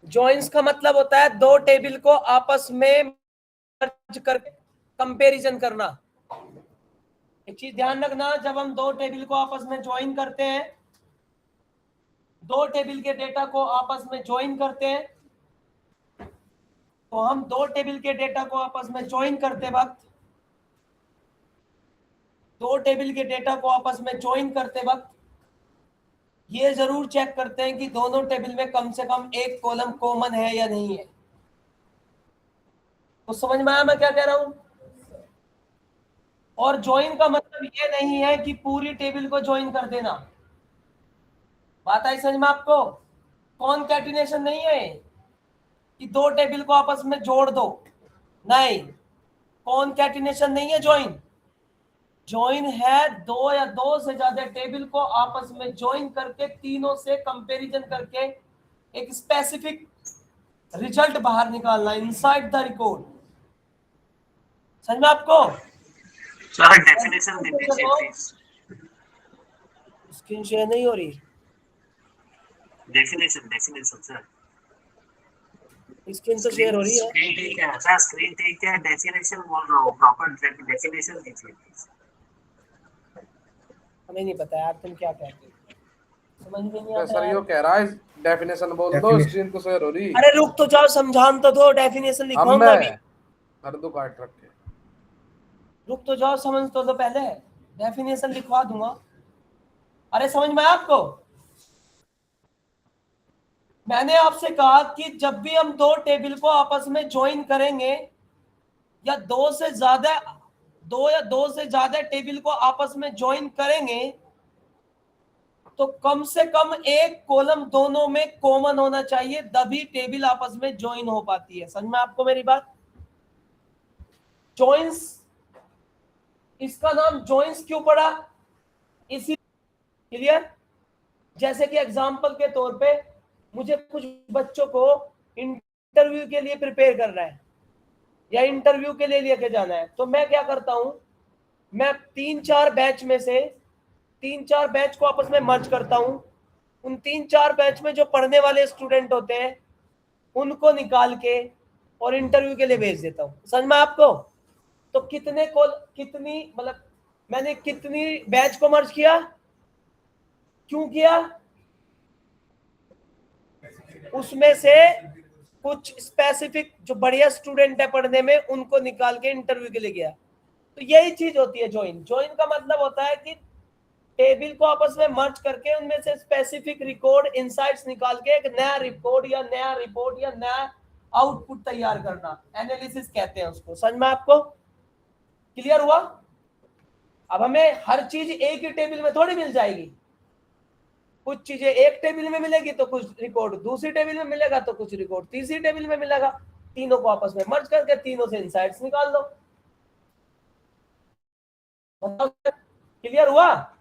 Joins का मतलब होता है दो टेबल को आपस में मर्ज करके कंपैरिजन करना। एक चीज ध्यान रखना, जब हम दो टेबल को आपस में ज्वाइन करते हैं, दो टेबल के डेटा को आपस में ज्वाइन करते हैं, तो हम दो टेबल के डेटा को आपस में ज्वाइन करते वक्त, दो टेबल के डेटा को आपस में ज्वाइन करते वक्त ये जरूर चेक करते हैं कि दोनों टेबल में कम से कम एक कॉलम कॉमन है या नहीं है। तो समझ में आया मैं क्या कह रहा हूं? और ज्वाइन का मतलब ये नहीं है कि पूरी टेबल को ज्वाइन कर देना। बात आई समझ में आपको? कॉनकैटिनेशन नहीं है कि दो टेबल को आपस में जोड़ दो, नहीं, कॉनकैटिनेशन नहीं है ज्वाइन। ज्वाइन है दो या दो से ज्यादा टेबल को आपस में ज्वाइन करके तीनों से कंपैरिजन करके एक स्पेसिफिक रिजल्ट बाहर निकालना इनसाइड द रिकॉर्ड। समझ में आपको? सर डेफिनेशन दे दीजिए प्लीज। स्क्रीन शेयर नहीं हो रही? Definition sir. स्क्रीन तो शेयर हो रही है। स्क्रीन ठीक है सर, स्क्रीन ठीक है, डेफिनेशन बोल रहा हूँ, प्रॉपर डेफिनेशन दीजिए प्लीज। हमें नहीं पता यार तुम क्या कहते हो, समझ में नहीं आता सर यार। यो कह रहा है डेफिनेशन बोल दो, स्क्रीन तो शेयर हो रही। अरे रुक तो जाओ, समझान तो दो, डेफिनेशन अब लिखवाऊंगा मैं अभी। कर दो काट रखे। रुक तो जाओ, समझ तो दो पहले, डेफिनेशन लिखवा दूंगा। अरे समझ में आया आपको? मैंने आपसे कहा कि जब भी हम दो टेबल को आपस में ज्वाइन करेंगे या दो या दो से ज्यादा टेबल को आपस में ज्वाइन करेंगे, तो कम से कम एक कॉलम दोनों में कॉमन होना चाहिए, तभी टेबल आपस में ज्वाइन हो पाती है। समझ में आपको मेरी बात? जॉइंस, इसका नाम जॉइंस क्यों पड़ा? इसी क्लियर? जैसे कि एग्जांपल के तौर पे मुझे कुछ बच्चों को इंटरव्यू के लिए प्रिपेयर करना है या इंटरव्यू के लिए लेके जाना है, तो मैं क्या करता हूं, मैं तीन चार बैच को आपस में मर्ज करता हूं। उन तीन चार बैच में जो पढ़ने वाले स्टूडेंट होते हैं उनको निकाल के और इंटरव्यू के लिए भेज देता हूं। समझ में आपको? तो कितनी मतलब मैंने कितनी बैच को मर्ज किया, क्यों किया? उसमें से कुछ स्पेसिफिक जो बढ़िया स्टूडेंट है पढ़ने में उनको निकाल के इंटरव्यू के लिए गया। तो यही चीज होती है ज्वाइन। ज्वाइन का मतलब होता है कि टेबल को आपस में मर्ज करके उनमें से स्पेसिफिक रिकॉर्ड इनसाइट्स निकाल के एक नया रिपोर्ट या नया आउटपुट तैयार करना, एनालिसिस कहते हैं उसको। समझ में आपको? क्लियर हुआ? अब हमें हर चीज एक ही टेबल में थोड़ी मिल जाएगी, कुछ चीजें एक टेबल में मिलेगी तो कुछ रिकॉर्ड दूसरी टेबल में मिलेगा तो कुछ रिकॉर्ड तीसरी टेबल में मिलेगा। तीनों को आपस में मर्ज करके तीनों से इनसाइट्स निकाल दो। क्लियर हुआ?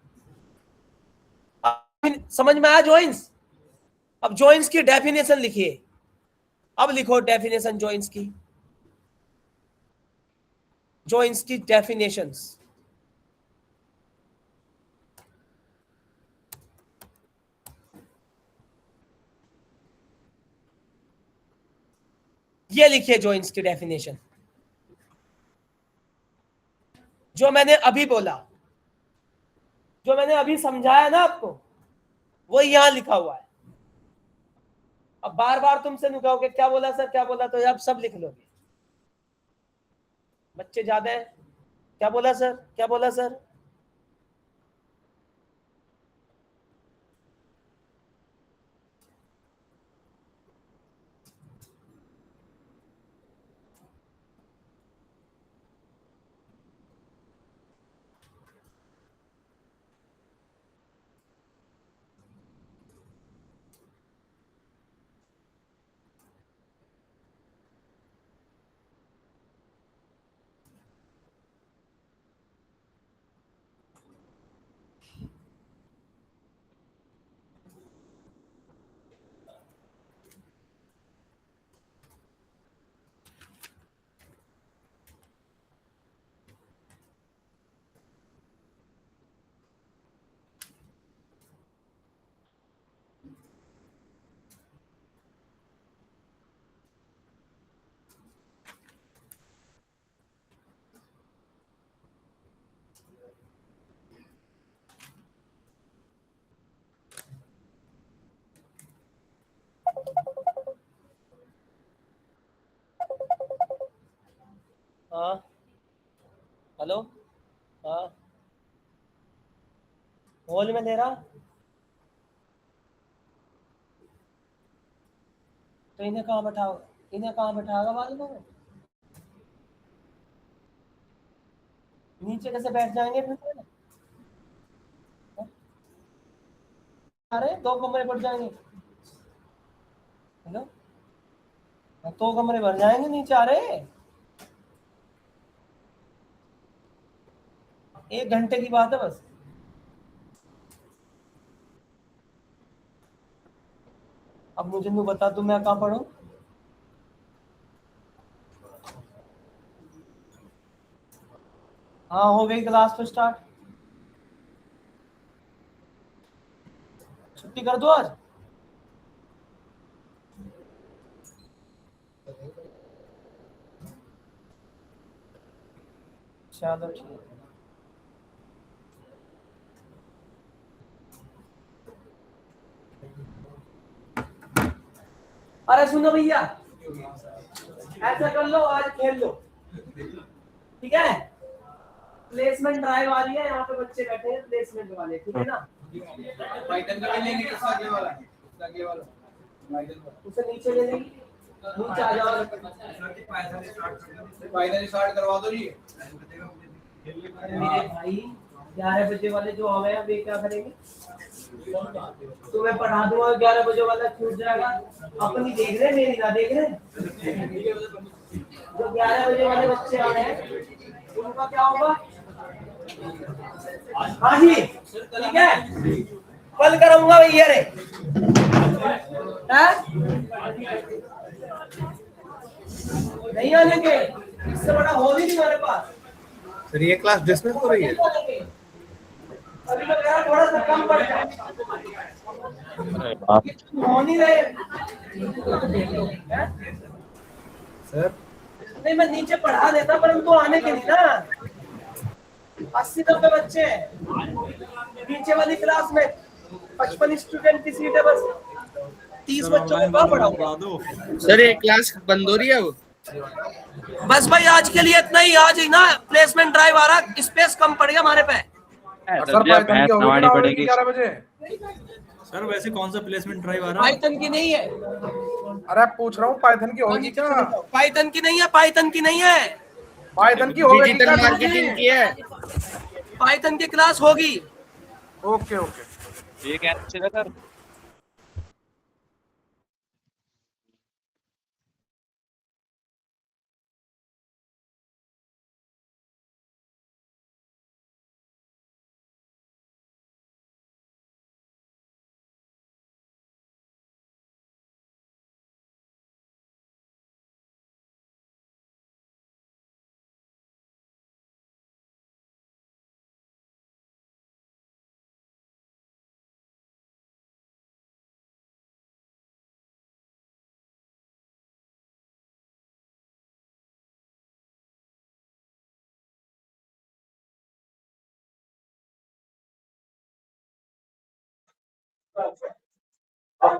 समझ में आया जॉइंस? अब जॉइंस की डेफिनेशन लिखिए। अब लिखो डेफिनेशन जॉइंस की, जॉइंस की डेफिनेशंस। ये लिखिए जॉइंस की डेफिनेशन, जो मैंने अभी बोला, जो मैंने अभी समझाया ना आपको, वो यहां लिखा हुआ है। अब बार बार तुमसे नहीं कहोगे क्या बोला सर क्या बोला, तो आप सब लिख लोगे। बच्चे ज्यादा है, क्या बोला सर क्या बोला सर। हाँ हेलो, हाँ हॉल में दे रहा, तो इन्हें कहाँ बैठाओ, इन्हें कहाँ बैठाएगा मालूम है? नीचे कैसे बैठ जाएंगे फिर? अरे 2 कमरे बढ़ जाएंगे। हेलो, 2 कमरे भर जाएंगे नीचे। आ रहे 1 घंटे की बात है बस। अब मुझे नहीं बता तू मैं कहाँ पढ़ूं? हाँ हो गई क्लास तो स्टार्ट। छुट्टी कर दो आज। चलो ठीक है। अरे सुनो भैया, ऐसा कर लो आज खेल लो, ठीक है? प्लेसमेंट ड्राइव आ रही है, यहाँ पे बच्चे बैठे हैं प्लेसमेंट वाले, ठीक है ना? पाइथन का भी लेंगे, इसका आगे वाला, इसका आगे वाला पाइथन का। उसे नीचे ले लेंगे, नीचे आ जाओ। पाइथन स्टार्ट करवा दो जी। मेरे भाई 11 बजे वाले जो आ गए हैं वे क्या करेंगे? तुम्हें पढ़ा दूंगा, 11 बजे वाला छूट जाएगा। अपनी देख रहे, मेरी ना देख रहे। जो 11 बजे वाले बच्चे आ रहे हैं उनका क्या होगा? हाँ जी ठीक है, कल करूंगा भैया रे। नहीं आने के, इससे बड़ा हॉल ही नहीं हमारे पास। सर ये क्लास डिसमिस हो रही है। अभी तो मेरा थोड़ा सा कम पड़ जाए, हो नहीं रहे। सर नहीं मैं नीचे पढ़ा देता, पर उनको आने के लिए ना 80-90 बच्चे हैं नीचे वाली क्लास में, 55 स्टूडेंट की सीट है बस। 30 बच्चों को कहाँ पढ़ाऊंगा? सर ये क्लास बंद हो रही है वो। बस भाई आज के लिए इतना ही। आज ही ना प्लेसमेंट ड्राइव आ रहा, स्पेस कम पड़ गया हमारे पे। सर पाइथन की होगी ना 11 बजे। सर वैसे कौन सा प्लेसमेंट ड्राइव आ रहा है? पाइथन की नहीं है। अरे पूछ रहा हूँ पाइथन की होगी क्या? पाइथन की नहीं है, पाइथन की नहीं है, पाइथन की होगी, डिजिटल मार्केटिंग की है। पाइथन की क्लास होगी। Okay okay. ये क्या चलेगा सर? अब